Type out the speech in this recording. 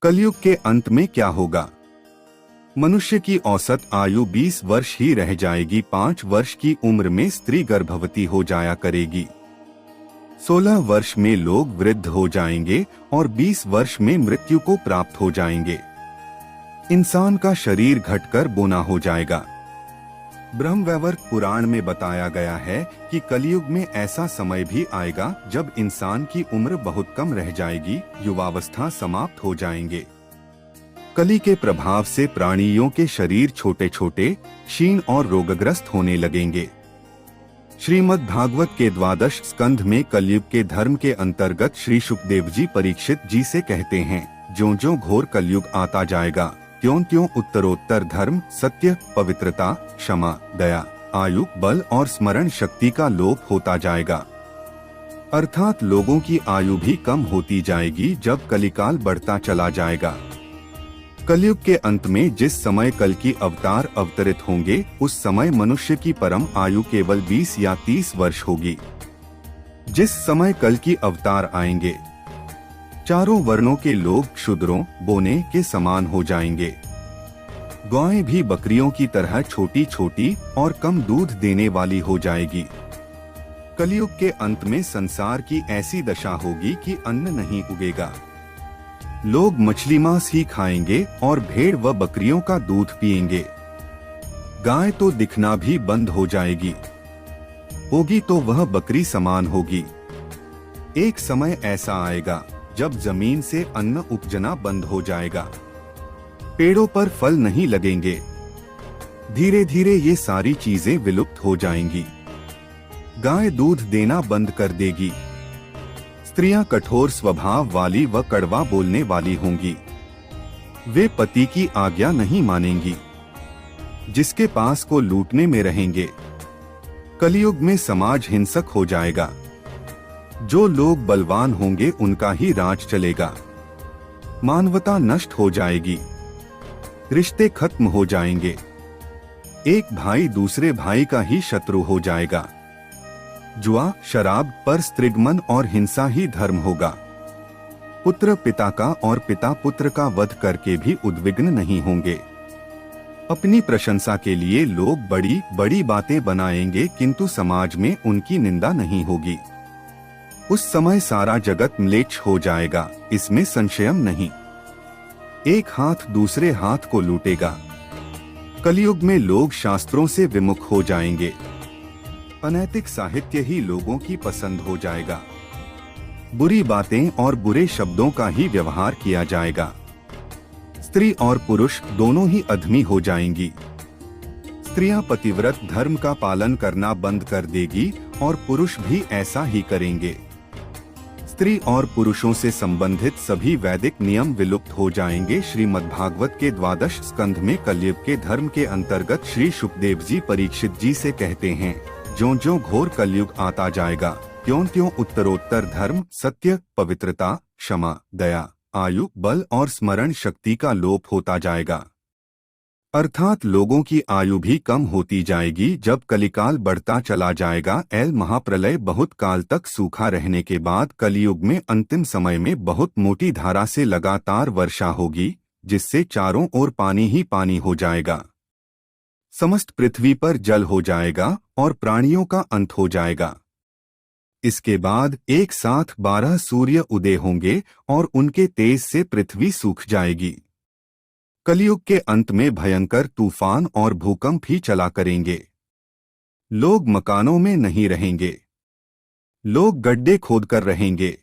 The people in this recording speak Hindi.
कलयुग के अंत में क्या होगा? मनुष्य की औसत आयु 20 वर्ष ही रह जाएगी। 5 वर्ष की उम्र में स्त्री गर्भवती हो जाया करेगी। 16 वर्ष में लोग वृद्ध हो जाएंगे और 20 वर्ष में मृत्यु को प्राप्त हो जाएंगे। इंसान का शरीर घटकर बोना हो जाएगा। ब्रह्मवैवर्त पुराण में बताया गया है कि कलयुग में ऐसा समय भी आएगा जब इंसान की उम्र बहुत कम रह जाएगी, युवावस्था समाप्त हो जाएंगे। कली के प्रभाव से प्राणियों के शरीर छोटे छोटे, क्षीण और रोगग्रस्त होने लगेंगे। श्रीमद् भागवत के 12 स्कंध में कलयुग के धर्म के अंतर्गत श्री शुकदेव जी परीक्षित जी से कहते हैं, ज्यों-ज्यों घोर कलयुग आता जाएगा त्यों-त्यों उत्तरोत्तर धर्म, सत्य, पवित्रता, क्षमा, दया, आयु, बल और स्मरण शक्ति का लोप होता जाएगा। अर्थात लोगों की आयु भी कम होती जाएगी जब कलिकाल बढ़ता चला जाएगा। कलयुग के अंत में जिस समय कल की अवतार अवतरित होंगे, उस समय मनुष्य की परम आयु केवल 20 या 30 वर्ष होगी। जिस समय कल की अवतार आएंगे, चारों वर्णों के लोग क्षुद्रों, बोने के समान हो जाएंगे। गायें भी बकरियों की तरह छोटी छोटी और कम दूध देने वाली हो जाएगी। कलयुग के अंत में संसार की ऐसी दशा होगी कि अन्न नहीं उगेगा। लोग मछली मांस ही खाएंगे और भेड़ व बकरियों का दूध पिएंगे। गाय तो दिखना भी बंद हो जाएगी। होगी तो वह बकरी समान होगी। एक समय ऐसा आएगा जब जमीन से अन्न उपजना बंद हो जाएगा। पेड़ों पर फल नहीं लगेंगे। धीरे धीरे ये सारी चीजें विलुप्त हो जाएंगी। गाय दूध देना बंद कर देगी। स्त्रियां कठोर स्वभाव वाली व कड़वा बोलने वाली होंगी। वे पति की आज्ञा नहीं मानेंगी। जिसके पास को लूटने में रहेंगे। कलयुग में समाज हिंसक हो जाएगा। जो लोग बलवान होंगे उनका ही राज चलेगा। मानवता नष्ट हो जाएगी। रिश्ते खत्म हो जाएंगे। एक भाई दूसरे भाई का ही शत्रु हो जाएगा। जुआ, शराब, परस्त्रीगमन और हिंसा ही धर्म होगा। पुत्र पिता का और पिता पुत्र का वध करके भी उद्विग्न नहीं होंगे। अपनी प्रशंसा के लिए लोग बड़ी बड़ी बातें बनाएंगे, किंतु समाज में उनकी निंदा नहीं होगी। उस समय सारा जगत म्लेच्छ हो जाएगा, इसमें संशय नहीं। एक हाथ दूसरे हाथ को लूटेगा। कलयुग में लोग शास्त्रों से विमुख हो जाएंगे। अनैतिक साहित्य ही लोगों की पसंद हो जाएगा। बुरी बातें और बुरे शब्दों का ही व्यवहार किया जाएगा। स्त्री और पुरुष दोनों ही अधमी हो जाएंगी। स्त्रियां पतिव्रत धर्म का पालन करना बंद कर देगी और पुरुष भी ऐसा ही करेंगे। स्त्री और पुरुषों से संबंधित सभी वैदिक नियम विलुप्त हो जाएंगे। श्रीमद्भागवत के 12 स्कंध में कलयुग के धर्म के अंतर्गत श्री शुकदेव जी परीक्षित जी से कहते हैं, ज्यों-ज्यों घोर कलयुग आता जाएगा त्यों-त्यों उत्तरोत्तर धर्म, सत्य, पवित्रता, क्षमा, दया, आयु, बल और स्मरण शक्ति का लोप होता जाएगा। अर्थात लोगों की आयु भी कम होती जाएगी जब कलिकाल बढ़ता चला जाएगा। एल महाप्रलय बहुत काल तक सूखा रहने के बाद कलियुग में अंतिम समय में बहुत मोटी धारा से लगातार वर्षा होगी, जिससे चारों ओर पानी ही पानी हो जाएगा। समस्त पृथ्वी पर जल हो जाएगा और प्राणियों का अंत हो जाएगा। इसके बाद एक साथ 12 सूर्य उदय होंगे और उनके तेज से पृथ्वी सूख जाएगी। कलयुग के अंत में भयंकर तूफान और भूकंप ही चला करेंगे। लोग मकानों में नहीं रहेंगे। लोग गड्ढे खोदकर रहेंगे।